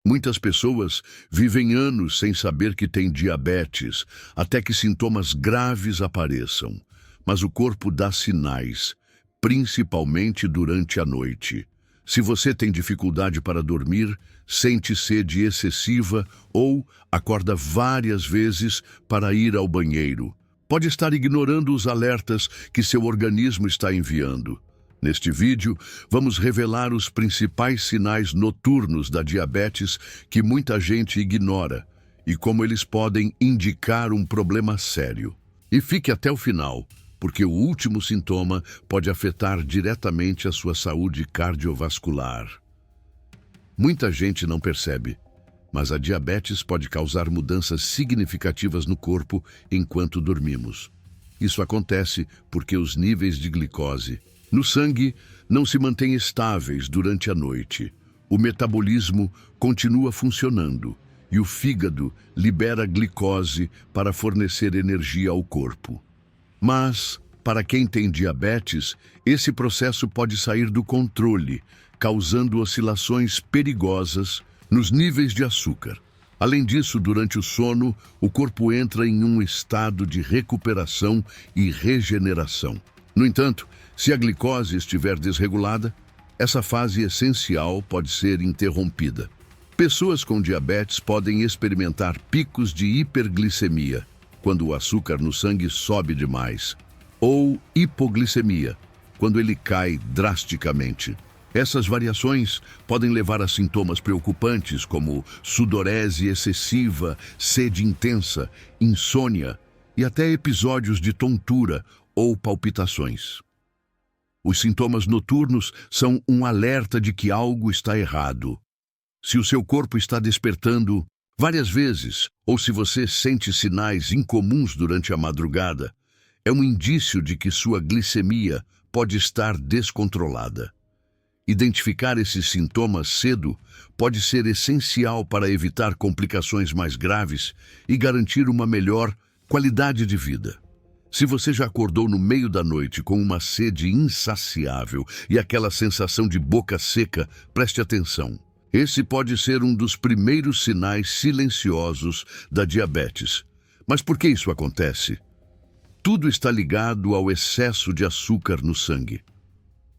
Muitas pessoas vivem anos sem saber que têm diabetes, até que sintomas graves apareçam. Mas o corpo dá sinais, principalmente durante a noite. Se você tem dificuldade para dormir, sente sede excessiva ou acorda várias vezes para ir ao banheiro, pode estar ignorando os alertas que seu organismo está enviando. Neste vídeo, vamos revelar os principais sinais noturnos da diabetes que muita gente ignora e como eles podem indicar um problema sério. E fique até o final, porque o último sintoma pode afetar diretamente a sua saúde cardiovascular. Muita gente não percebe, mas a diabetes pode causar mudanças significativas no corpo enquanto dormimos. Isso acontece porque os níveis de glicose no sangue não se mantêm estáveis durante a noite. O metabolismo continua funcionando e o fígado libera glicose para fornecer energia ao corpo. Mas, para quem tem diabetes, esse processo pode sair do controle, causando oscilações perigosas nos níveis de açúcar. Além disso, durante o sono, o corpo entra em um estado de recuperação e regeneração. No entanto, se a glicose estiver desregulada, essa fase essencial pode ser interrompida. Pessoas com diabetes podem experimentar picos de hiperglicemia, quando o açúcar no sangue sobe demais, ou hipoglicemia, quando ele cai drasticamente. Essas variações podem levar a sintomas preocupantes como sudorese excessiva, sede intensa, insônia e até episódios de tontura ou palpitações. Os sintomas noturnos são um alerta de que algo está errado. Se o seu corpo está despertando várias vezes, ou se você sente sinais incomuns durante a madrugada, é um indício de que sua glicemia pode estar descontrolada. Identificar esses sintomas cedo pode ser essencial para evitar complicações mais graves e garantir uma melhor qualidade de vida. Se você já acordou no meio da noite com uma sede insaciável e aquela sensação de boca seca, preste atenção. Esse pode ser um dos primeiros sinais silenciosos da diabetes. Mas por que isso acontece? Tudo está ligado ao excesso de açúcar no sangue.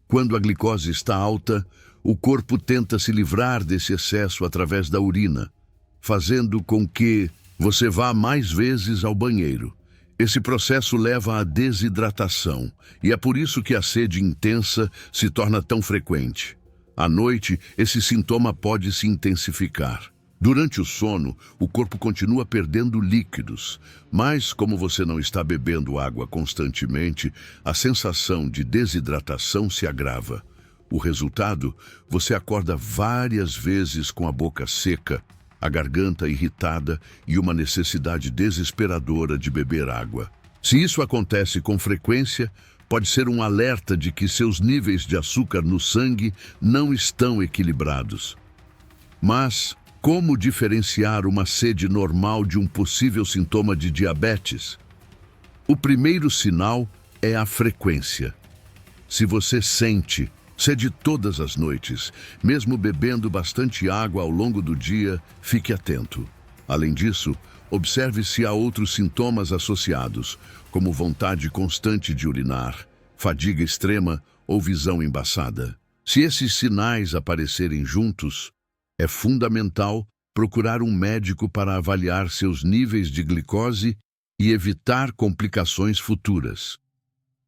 Quando a glicose está alta, o corpo tenta se livrar desse excesso através da urina, fazendo com que você vá mais vezes ao banheiro. Esse processo leva à desidratação, e é por isso que a sede intensa se torna tão frequente. À noite, esse sintoma pode se intensificar. Durante o sono, o corpo continua perdendo líquidos, mas como você não está bebendo água constantemente, a sensação de desidratação se agrava. O resultado, você acorda várias vezes com a boca seca, a garganta irritada e uma necessidade desesperadora de beber água. Se isso acontece com frequência, pode ser um alerta de que seus níveis de açúcar no sangue não estão equilibrados. Mas como diferenciar uma sede normal de um possível sintoma de diabetes? O primeiro sinal é a frequência. Se você sente sede todas as noites, mesmo bebendo bastante água ao longo do dia, fique atento. Além disso, observe se há outros sintomas associados, como vontade constante de urinar, fadiga extrema ou visão embaçada. Se esses sinais aparecerem juntos, é fundamental procurar um médico para avaliar seus níveis de glicose e evitar complicações futuras.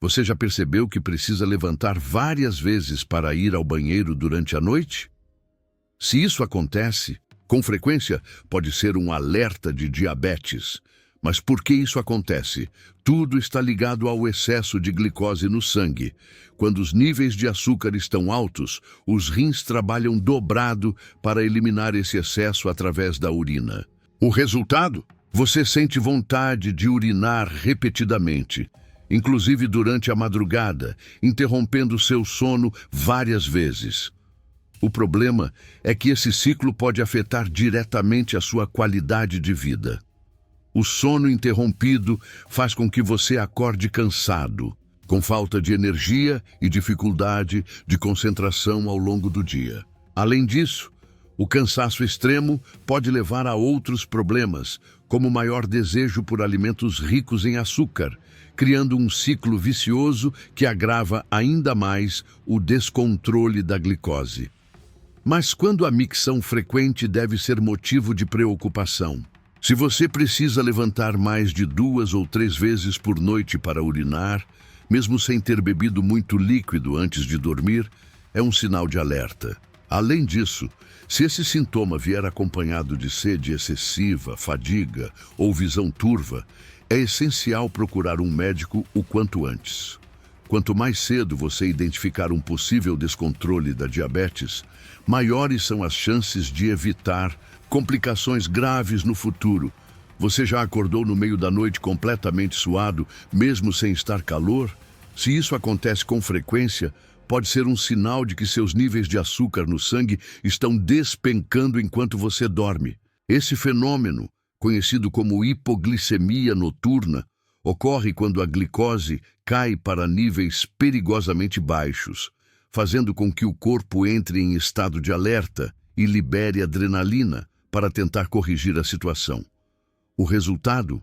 Você já percebeu que precisa levantar várias vezes para ir ao banheiro durante a noite? Se isso acontece, com frequência pode ser um alerta de diabetes. Mas por que isso acontece? Tudo está ligado ao excesso de glicose no sangue. Quando os níveis de açúcar estão altos, os rins trabalham dobrado para eliminar esse excesso através da urina. O resultado? Você sente vontade de urinar repetidamente, inclusive durante a madrugada, interrompendo seu sono várias vezes. O problema é que esse ciclo pode afetar diretamente a sua qualidade de vida. O sono interrompido faz com que você acorde cansado, com falta de energia e dificuldade de concentração ao longo do dia. Além disso, O cansaço extremo pode levar a outros problemas, como maior desejo por alimentos ricos em açúcar, criando um ciclo vicioso que agrava ainda mais o descontrole da glicose. Mas quando a micção frequente deve ser motivo de preocupação? Se você precisa levantar mais de 2 ou 3 vezes por noite para urinar, mesmo sem ter bebido muito líquido antes de dormir, é um sinal de alerta. Além disso, se esse sintoma vier acompanhado de sede excessiva, fadiga ou visão turva, é essencial procurar um médico o quanto antes. Quanto mais cedo você identificar um possível descontrole da diabetes, maiores são as chances de evitar complicações graves no futuro. Você já acordou no meio da noite completamente suado, mesmo sem estar calor? Se isso acontece com frequência, pode ser um sinal de que seus níveis de açúcar no sangue estão despencando enquanto você dorme. Esse fenômeno, conhecido como hipoglicemia noturna, ocorre quando a glicose cai para níveis perigosamente baixos, fazendo com que o corpo entre em estado de alerta e libere adrenalina para tentar corrigir a situação. O resultado?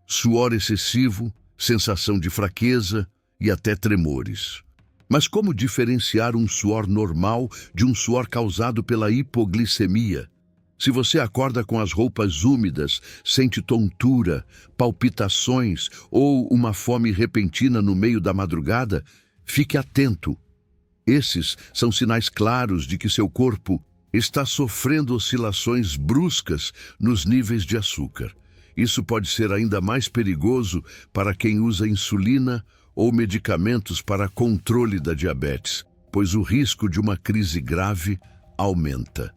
Suor excessivo, sensação de fraqueza e até tremores. Mas como diferenciar um suor normal de um suor causado pela hipoglicemia? Se você acorda com as roupas úmidas, sente tontura, palpitações ou uma fome repentina no meio da madrugada, fique atento. Esses são sinais claros de que seu corpo está sofrendo oscilações bruscas nos níveis de açúcar. Isso pode ser ainda mais perigoso para quem usa insulina ou medicamentos para controle da diabetes, pois o risco de uma crise grave aumenta.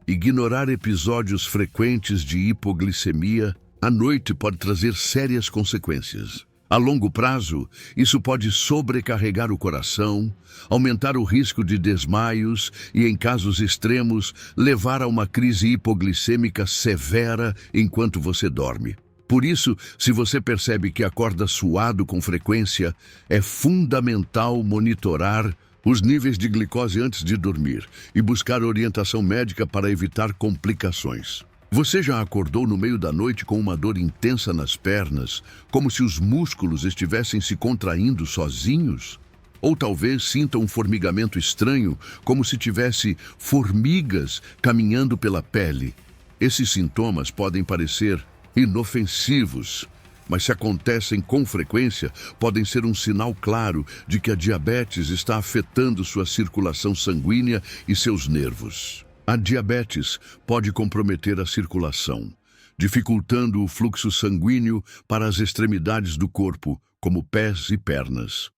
Ignorar episódios frequentes de hipoglicemia à noite pode trazer sérias consequências. A longo prazo, isso pode sobrecarregar o coração, aumentar o risco de desmaios e, em casos extremos, levar a uma crise hipoglicêmica severa enquanto você dorme. Por isso, se você percebe que acorda suado com frequência, é fundamental monitorar os níveis de glicose antes de dormir e buscar orientação médica para evitar complicações. Você já acordou no meio da noite com uma dor intensa nas pernas, como se os músculos estivessem se contraindo sozinhos? Ou talvez sinta um formigamento estranho, como se tivesse formigas caminhando pela pele. Esses sintomas podem parecer inofensivos, mas se acontecem com frequência, podem ser um sinal claro de que a diabetes está afetando sua circulação sanguínea e seus nervos. A diabetes pode comprometer a circulação, dificultando o fluxo sanguíneo para as extremidades do corpo, como pés e pernas.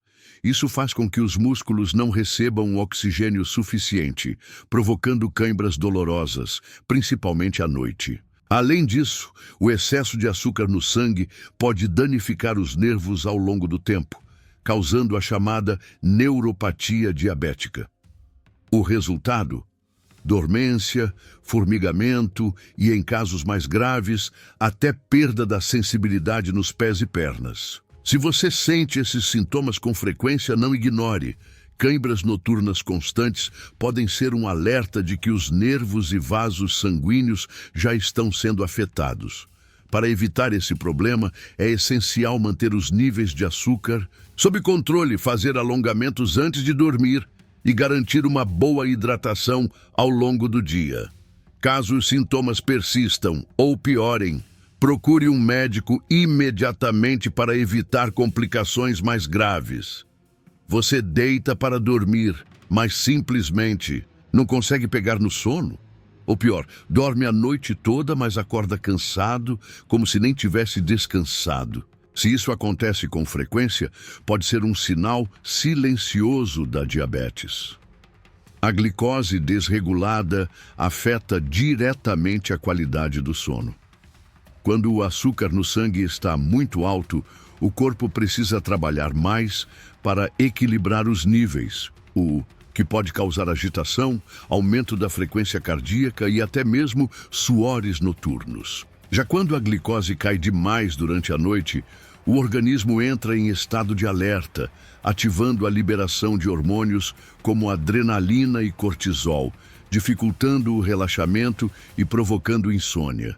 Isso faz com que os músculos não recebam oxigênio suficiente, provocando câimbras dolorosas, principalmente à noite. Além disso, o excesso de açúcar no sangue pode danificar os nervos ao longo do tempo, causando a chamada neuropatia diabética. O resultado? Dormência, formigamento e, em casos mais graves, até perda da sensibilidade nos pés e pernas. Se você sente esses sintomas com frequência, não ignore. Câimbras noturnas constantes podem ser um alerta de que os nervos e vasos sanguíneos já estão sendo afetados. Para evitar esse problema, é essencial manter os níveis de açúcar sob controle, fazer alongamentos antes de dormir e garantir uma boa hidratação ao longo do dia. Caso os sintomas persistam ou piorem, procure um médico imediatamente para evitar complicações mais graves. Você deita para dormir, mas simplesmente não consegue pegar no sono? Ou pior, dorme a noite toda, mas acorda cansado, como se nem tivesse descansado. Se isso acontece com frequência, pode ser um sinal silencioso da diabetes. A glicose desregulada afeta diretamente a qualidade do sono. Quando o açúcar no sangue está muito alto, o corpo precisa trabalhar mais para equilibrar os níveis, o que pode causar agitação, aumento da frequência cardíaca e até mesmo suores noturnos. Já quando a glicose cai demais durante a noite, o organismo entra em estado de alerta, ativando a liberação de hormônios como adrenalina e cortisol, dificultando o relaxamento e provocando insônia.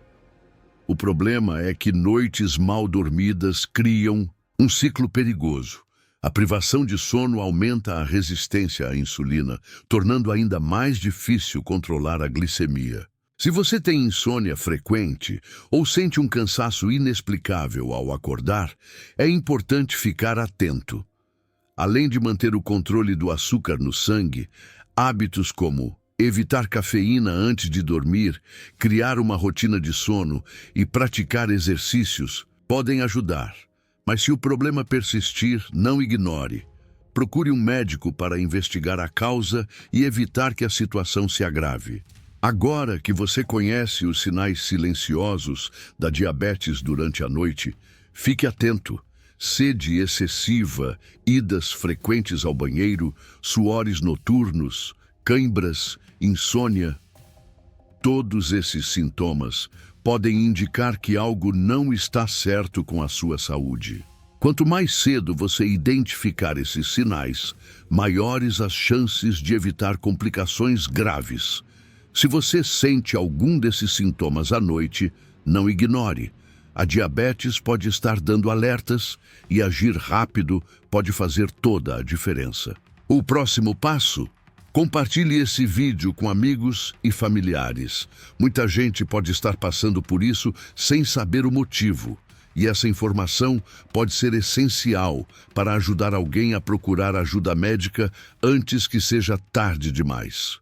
O problema é que noites mal dormidas criam um ciclo perigoso. A privação de sono aumenta a resistência à insulina, tornando ainda mais difícil controlar a glicemia. Se você tem insônia frequente ou sente um cansaço inexplicável ao acordar, é importante ficar atento. Além de manter o controle do açúcar no sangue, hábitos como evitar cafeína antes de dormir, criar uma rotina de sono e praticar exercícios podem ajudar. Mas se o problema persistir, não ignore. Procure um médico para investigar a causa e evitar que a situação se agrave. Agora que você conhece os sinais silenciosos da diabetes durante a noite, fique atento. Sede excessiva, idas frequentes ao banheiro, suores noturnos, cãibras, insônia. Todos esses sintomas podem indicar que algo não está certo com a sua saúde. Quanto mais cedo você identificar esses sinais, maiores as chances de evitar complicações graves. Se você sente algum desses sintomas à noite, não ignore. A diabetes pode estar dando alertas e agir rápido pode fazer toda a diferença. O próximo passo: compartilhe esse vídeo com amigos e familiares. Muita gente pode estar passando por isso sem saber o motivo. E essa informação pode ser essencial para ajudar alguém a procurar ajuda médica antes que seja tarde demais.